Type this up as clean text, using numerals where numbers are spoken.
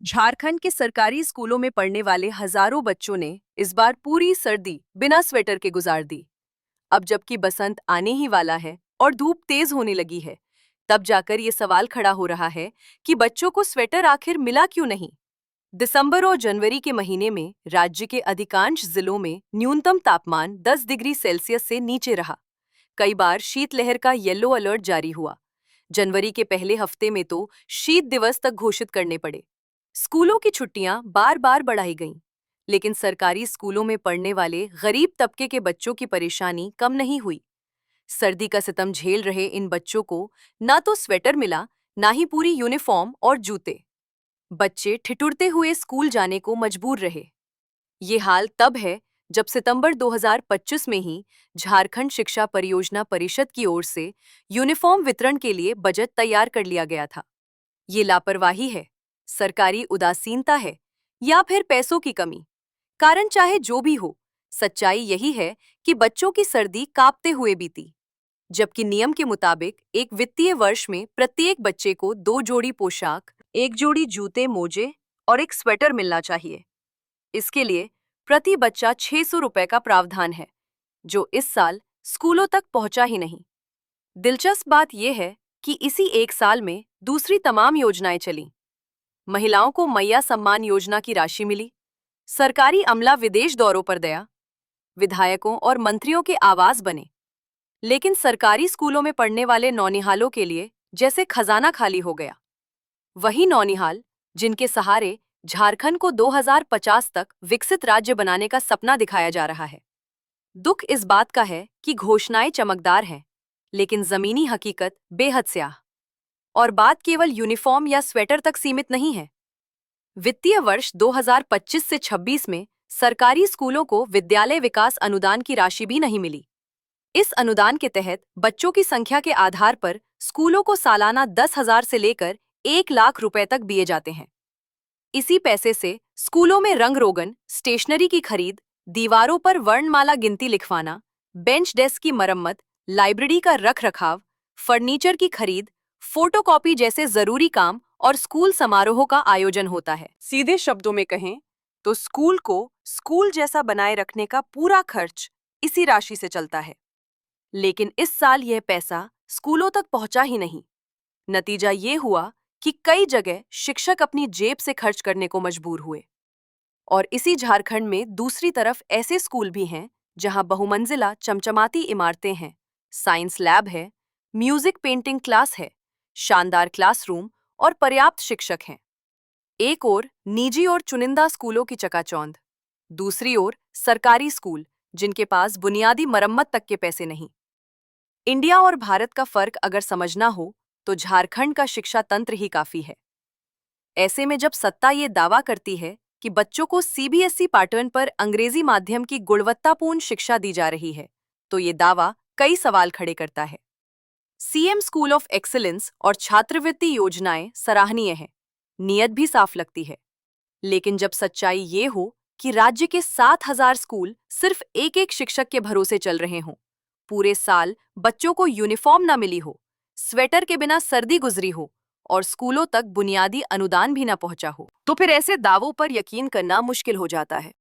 झारखंड के सरकारी स्कूलों में पढ़ने वाले हजारों बच्चों ने इस बार पूरी सर्दी बिना स्वेटर के गुजार दी। अब जबकि बसंत आने ही वाला है और धूप तेज होने लगी है, तब जाकर ये सवाल खड़ा हो रहा है कि बच्चों को स्वेटर आखिर मिला क्यों नहीं। दिसंबर और जनवरी के महीने में राज्य के अधिकांश जिलों में न्यूनतम तापमान 10 डिग्री सेल्सियस से नीचे रहा। कई बार शीतलहर का येलो अलर्ट जारी हुआ। जनवरी के पहले हफ्ते में तो शीत दिवस तक घोषित करने पड़े। स्कूलों की छुट्टियां बार बार बढ़ाई गईं, लेकिन सरकारी स्कूलों में पढ़ने वाले गरीब तबके के बच्चों की परेशानी कम नहीं हुई। सर्दी का सितम झेल रहे इन बच्चों को ना तो स्वेटर मिला, ना ही पूरी यूनिफॉर्म और जूते। बच्चे ठिठुरते हुए स्कूल जाने को मजबूर रहे। ये हाल तब है जब सितंबर 2025 में ही झारखंड शिक्षा परियोजना परिषद की ओर से यूनिफॉर्म वितरण के लिए बजट तैयार कर लिया गया था। ये लापरवाही है, सरकारी उदासीनता है, या फिर पैसों की कमी? कारण चाहे जो भी हो, सच्चाई यही है कि बच्चों की सर्दी कांपते हुए बीती। जबकि नियम के मुताबिक एक वित्तीय वर्ष में प्रत्येक बच्चे को 2 जोड़ी पोशाक, 1 जोड़ी जूते मोजे और एक स्वेटर मिलना चाहिए। इसके लिए प्रति बच्चा 600 रुपए का प्रावधान है, जो इस साल स्कूलों तक पहुंचा ही नहीं। दिलचस्प बात यह है कि इसी एक साल में दूसरी तमाम योजनाएं चलीं। महिलाओं को मैया सम्मान योजना की राशि मिली, सरकारी अमला विदेश दौरों पर गया, विधायकों और मंत्रियों के आवास बने। लेकिन सरकारी स्कूलों में पढ़ने वाले नौनिहालों के लिए जैसे खजाना खाली हो गया। वही नौनिहाल जिनके सहारे झारखंड को 2050 तक विकसित राज्य बनाने का सपना दिखाया जा रहा है। दुख इस बात का है कि घोषणाएं चमकदार हैं, लेकिन जमीनी हकीकत बेहद स्याह। और बात केवल यूनिफॉर्म या स्वेटर तक सीमित नहीं है। वित्तीय वर्ष 2025 से 26 में सरकारी स्कूलों को विद्यालय विकास अनुदान की राशि भी नहीं मिली। इस अनुदान के तहत बच्चों की संख्या के आधार पर स्कूलों को सालाना 10,000 से लेकर 1 लाख रुपए तक दिए जाते हैं। इसी पैसे से स्कूलों में रंग रोगन, स्टेशनरी की खरीद, दीवारों पर वर्णमाला गिनती लिखवाना, बेंच डेस्क की मरम्मत, लाइब्रेरी का रख रखाव, फर्नीचर की खरीद, फोटोकॉपी जैसे जरूरी काम और स्कूल समारोहों का आयोजन होता है। सीधे शब्दों में कहें तो स्कूल को स्कूल जैसा बनाए रखने का पूरा खर्च इसी राशि से चलता है। लेकिन इस साल यह पैसा स्कूलों तक पहुंचा ही नहीं। नतीजा ये हुआ कि कई जगह शिक्षक अपनी जेब से खर्च करने को मजबूर हुए। और इसी झारखंड में दूसरी तरफ ऐसे स्कूल भी हैं जहां बहुमंजिला चमचमाती इमारतें हैं, साइंस लैब है, म्यूजिक पेंटिंग क्लास है, शानदार क्लासरूम और पर्याप्त शिक्षक हैं। एक ओर निजी और चुनिंदा स्कूलों की चकाचौंध, दूसरी ओर सरकारी स्कूल जिनके पास बुनियादी मरम्मत तक के पैसे नहीं। इंडिया और भारत का फर्क अगर समझना हो तो झारखंड का शिक्षा तंत्र ही काफी है। ऐसे में जब सत्ता ये दावा करती है कि बच्चों को सीबीएसई पैटर्न पर अंग्रेजी माध्यम की गुणवत्तापूर्ण शिक्षा दी जा रही है, तो ये दावा कई सवाल खड़े करता है। सीएम स्कूल ऑफ एक्सीलेंस और छात्रवृत्ति योजनाएं सराहनीय हैं, नीयत भी साफ लगती है। लेकिन जब सच्चाई ये हो कि राज्य के 7,000 स्कूल सिर्फ एक एक शिक्षक के भरोसे चल रहे हों, पूरे साल बच्चों को यूनिफॉर्म ना मिली हो, स्वेटर के बिना सर्दी गुजरी हो और स्कूलों तक बुनियादी अनुदान भी ना पहुंचा हो, तो फिर ऐसे दावों पर यकीन करना मुश्किल हो जाता है।